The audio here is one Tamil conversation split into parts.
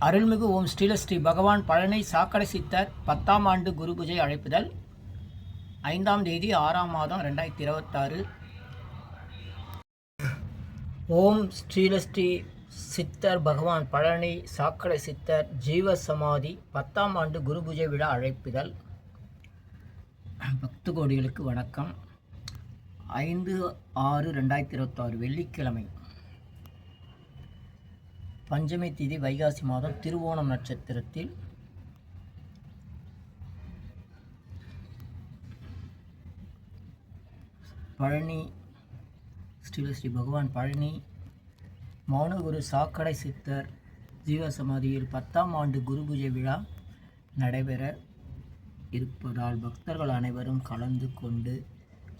அருள்மிகு ஓம் ஸ்ரீ பகவான் பழனி சாக்கடை சித்தர் 10ஆம் ஆண்டு குரு பூஜை அழைப்புதல் 5ஆம் தேதி 6ஆம் மாதம் 2026. ஓம் ஸ்ரீ சித்தர் பகவான் பழனி சாக்கடை சித்தர் ஜீவ சமாதி 10ஆம் ஆண்டு குரு பூஜை விழா அழைப்புதல். பக்த கோடிகளுக்கு வணக்கம். 5/6/2026 வெள்ளிக்கிழமை, பஞ்சமி திதி, வைகாசி மாதம், திருவோணம் நட்சத்திரத்தில் பழனி ஸ்ரீ பகவான் பழனி மௌனகுரு சாக்கடை சித்தர் ஜீவசமாதியில் 10ஆம் ஆண்டு குரு பூஜை விழா நடைபெற இருப்பதால் பக்தர்கள் அனைவரும் கலந்து கொண்டு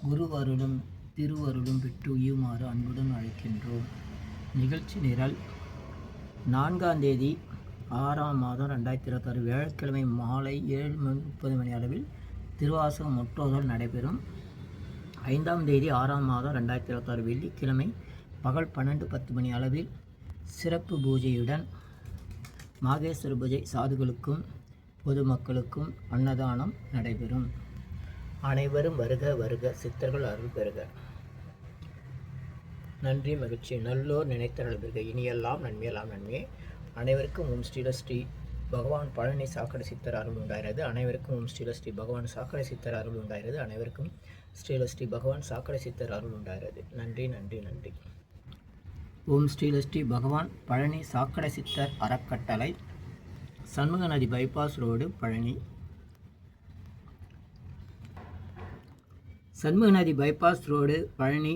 குருவருளும் திருவருளும் பெற்று உயுமாறு அன்புடன் அழைக்கின்றோம். நிகழ்ச்சி நிரல்: 4ஆம் தேதி 6ஆம் மாதம் 2026 வியாழக்கிழமை மாலை 7:30 மணி அளவில் திருவாசகம் முற்றோதல் நடைபெறும். 5ஆம் தேதி 6ஆம் மாதம் 2026 வெள்ளிக்கிழமை பகல் 12:10 மணி அளவில் சிறப்பு பூஜையுடன் மாகேஸ்வர பூஜை சாதுகளுக்கும் பொதுமக்களுக்கும் அன்னதானம் நடைபெறும். அனைவரும் வருக வருக, சித்தர்கள் அருள் பெறுக. நன்றி, மகிழ்ச்சி. நல்லோர் நினைத்தருள் பெறுக. இனியெல்லாம் நன்மையெல்லாம் நன்மையே. அனைவருக்கும் ஓம் ஸ்ரீ பகவான் பழனி சாக்கடை சித்தர் அருள் உண்டாகிறது. அனைவருக்கும் ஓம் ஸ்ரீ பகவான் சாக்கடை சித்தர் அருள் உண்டாகிறது. அனைவருக்கும் ஸ்ரீ பகவான் சாக்கடை சித்தர் அருள் உண்டாகிறது. நன்றி நன்றி நன்றி. ஓம் ஸ்ரீ பகவான் பழனி சாக்கடை சித்தர் அறக்கட்டளை, சண்முக நதி பைபாஸ் ரோடு, பழனி. சண்முக நதி பைபாஸ் ரோடு, பழனி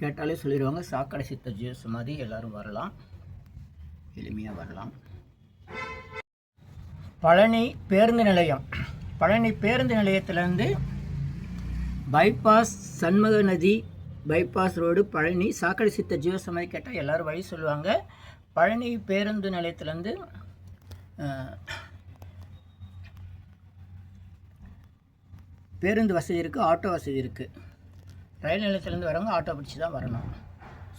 கேட்டாலே சொல்லிடுவாங்க. சாக்கடை சித்தர் ஜீவ சமாதி. எல்லோரும் வரலாம், எளிமையாக வரலாம். பழனி பேருந்து நிலையம், பழனி பேருந்து நிலையத்திலேருந்து பைபாஸ் சண்முக நதி பைபாஸ் ரோடு, பழனி சாக்கடை சித்தர் ஜீவ சமாதி கேட்டால் எல்லோரும் வழி சொல்லுவாங்க. பழனி பேருந்து நிலையத்திலேருந்து பேருந்து வசதி இருக்குது, ஆட்டோ வசதி இருக்குது. ரயில் நிலையத்திலேருந்து வரவங்க ஆட்டோ பிடிச்சி தான் வரணும்.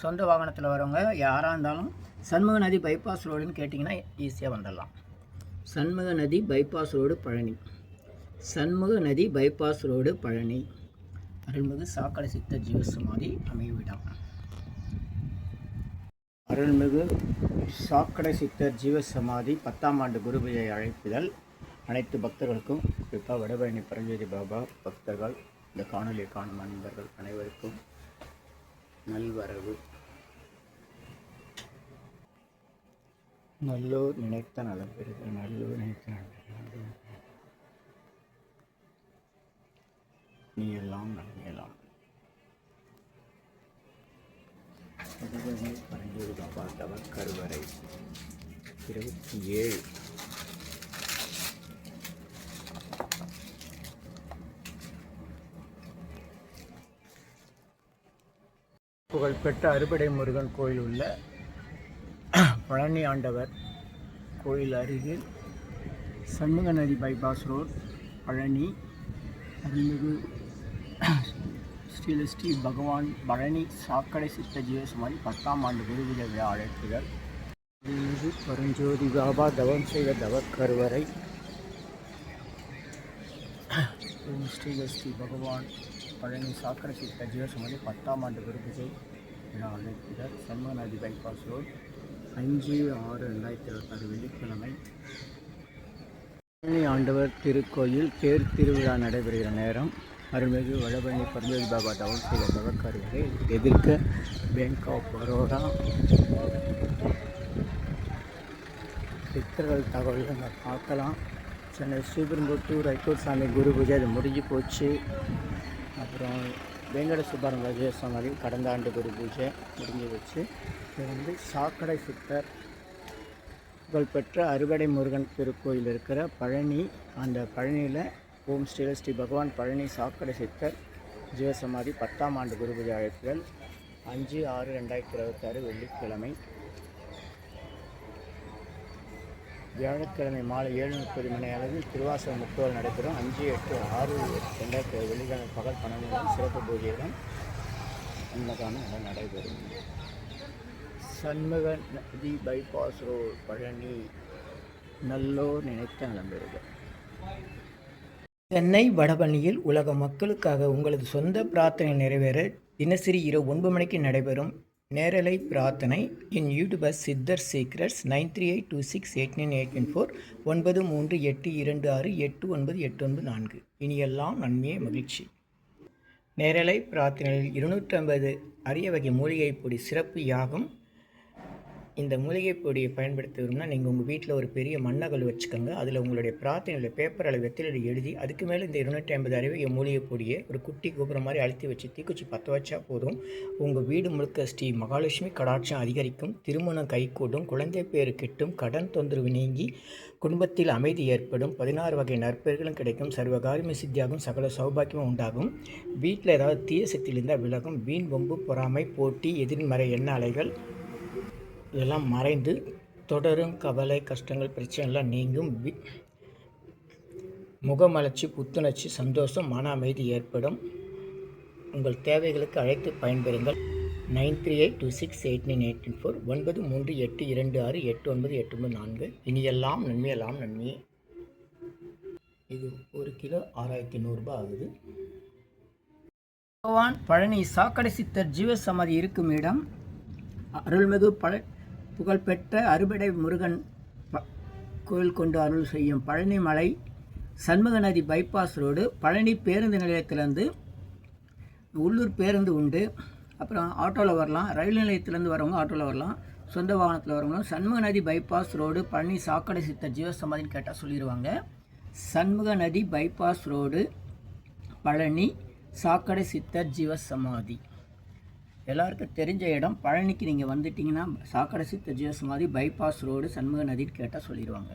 சொந்த வாகனத்தில் வரவங்க யாராக இருந்தாலும் சண்முக நதி பைபாஸ் ரோடுன்னு கேட்டிங்கன்னா ஈஸியாக வந்துடலாம். சண்முக நதி பைபாஸ் ரோடு, பழனி. சண்முக நதி பைபாஸ் ரோடு, பழனி. அருள்மிகு சாக்கடை சித்தர் ஜீவசமாதி அமைவிடம். அருள்மிகு சாக்கடை சித்தர் ஜீவசமாதி 10ஆம் ஆண்டு குரு பூஜை அழைப்புதல். அனைத்து பக்தர்களுக்கும், குறிப்பாக வடபழனி பரஞ்சோதி பாபா பக்தர்கள், இந்த காணொலியை காணும் நண்பர்கள் அனைவருக்கும் நல்வரவு. நல்லோர் நினைத்த நலம் பெறுக. நல்லோர் நினைத்த நலம். நீ எல்லாம் நன்மையெல்லாம். பரஞ்சோதி பாபா தவ கருவறை 27. புகழ்பெற்ற அறுபடை முருகன் கோயில் உள்ள பழனி ஆண்டவர் கோயில் அருகில் சண்முக நதி பைபாஸ் ரோட், பழனி. அருள்மிகு ஸ்ரீ பகவான் பழனி சாக்கடை சித்த ஜீவசமாதி 10ஆம் ஆண்டு குரு பூஜை விழா அழைப்புகள். அருள்மிகு பரஞ்சோதி பாபா தவம் செய்த தவக்கருவறை. ஓம் ஸ்ரீ பகவான் பழனி சாக்கடை சித்த ஜீவசமாதி 10ஆம் ஆண்டு குரு பூஜை விழா அழைப்புதல். சண்முக நதி பைபாஸ் ரோட், 5/6/2026 வெள்ளிக்கிழமை. பழனி ஆண்டவர் திருக்கோயில் தேர் திருவிழா நடைபெறுகிற நேரம். அருள்மிகு வடபழனி பரஞ்சோதி பாபா தவம் செய்த தவக்கருவறை எதிர்க்க பேங்க் ஆஃப் பரோடா. சித்தர்கள் தகவல்கள் பார்க்கலாம். சென்னை ஸ்ரீபெரும்புத்தூர் ஐகோர்ட் சாமி குரு பூஜை அது முடிஞ்சு போச்சு. அப்புறம் வேங்கட சுப்பரங்க ஜீவசமாதி கடந்த ஆண்டு குரு பூஜை முடிஞ்சு வச்சு. இது சாக்கடை சித்தர் புகழ்பெற்ற அறுபடை முருகன் திருக்கோயில் இருக்கிற பழனி. அந்த பழனியில் ஓம் ஸ்ரீ பகவான் பழனி சாக்கடை சித்தர் ஜீவசமாதி 10ஆம் ஆண்டு குரு பூஜை அழைப்புகள். 5/6/2026 வெள்ளிக்கிழமை. வியாழக்கிழமை மாலை 7:30 மணி அளவில் திருவாசகம் முற்றோதல் நடைபெறும். 5/8/2026 வெள்ளிக்கிழமை பகல் 12 மணி சிறப்பு பூஜையுடன் அன்னதானம் நடைபெறும். சண்முக நதி பைபாஸ் ரோடு, பழனி. நல்லோர் நினைத்த நலம்பெறுக. சென்னை வடபழனியில் உலக மக்களுக்காக உங்களது சொந்த பிரார்த்தனை நிறைவேற தினசரி இரவு 9 மணிக்கு நடைபெறும் நேரலை பிரார்த்தனை இன் யூடியூபர் சித்தர் சீக்ரெட்ஸ் 9382689814 9382268984. இனியெல்லாம் நன்மையே மகிழ்ச்சி. நேரலை பிரார்த்தனையில் 250 அரிய வகை மூலிகை பொடி சிறப்பு யாகம். இந்த மூலிகை பொடியை பயன்படுத்த விரும்பினா நீங்கள் உங்கள் வீட்டில் ஒரு பெரிய மண்ணகல் வச்சுக்கோங்க. அதில் உங்களுடைய பிரார்த்தனையில் பேப்பர் அளவு வெத்தில எழுதி அதுக்கு மேலே இந்த 250 அரிய வகை மூலிகை பொடியை ஒரு குட்டி கோபுரம் மாதிரி அழுத்தி வச்சு தீக்குச்சி பற்ற வச்சா போதும். உங்கள் வீடு முழுக்க ஸ்ரீ மகாலட்சுமி கடாட்சம் அதிகரிக்கும், திருமணம் கைகூடும், குழந்தை பேரு கிட்டும், கடன் தொந்தரவு நீங்கி குடும்பத்தில் அமைதி ஏற்படும், 16 வகை நற்பெயர்களும் கிடைக்கும், சர்வகாரியமே சித்தியாகும், சகல சௌபாக்கியமும் உண்டாகும், வீட்டில் ஏதாவது தீய சக்தியில் இருந்தால் விலகும், வீண் வம்பு பொறாமை போட்டி எதிர்மறை எண்ண அலைகள் இதெல்லாம் மறைந்து தொடரும் கவலை கஷ்டங்கள் பிரச்சனைலாம் நீங்கும், முகமலர்ச்சி புத்துணர்ச்சி சந்தோஷம் மன அமைதி ஏற்படும். உங்கள் தேவைகளுக்கு அழைத்து பயன்பெறுங்கள். 9382689814 9382268984. இனியெல்லாம் நன்மையெல்லாம் நன்மையே. இது 1 கிலோ 6100 ரூபாய் ஆகுது. பகவான் பழனி சாக்கடை சித்தர் ஜீவசமாதி இருக்கும் இடம் அருள்மிகு புகழ்பெற்ற அறுபடை முருகன் கோயில் கொண்டு அருள் செய்யும் பழனி மலை சண்முக நதி பைபாஸ் ரோடு. பழனி பேருந்து நிலையத்திலேருந்து உள்ளூர் பேருந்து உண்டு. அப்புறம் ஆட்டோவில் வரலாம். ரயில் நிலையத்திலேருந்து வரவங்க ஆட்டோவில் வரலாம், சொந்த வாகனத்தில் வரவங்களும். சண்முக நதி பைபாஸ் ரோடு பழனி சாக்கடை சித்தர் ஜீவசமாதின்னு கேட்டால் சொல்லிடுவாங்க. சண்முக நதி பைபாஸ் ரோடு பழனி சாக்கடை சித்தர் ஜீவசமாதி எல்லாருக்கும் தெரிஞ்ச இடம். பழனிக்கு நீங்கள் வந்துட்டிங்கன்னா சாக்கடை சித்தர் ஜீவசமாதி பைபாஸ் ரோடு சண்முக நதின்னு கேட்டால் சொல்லிடுவாங்க.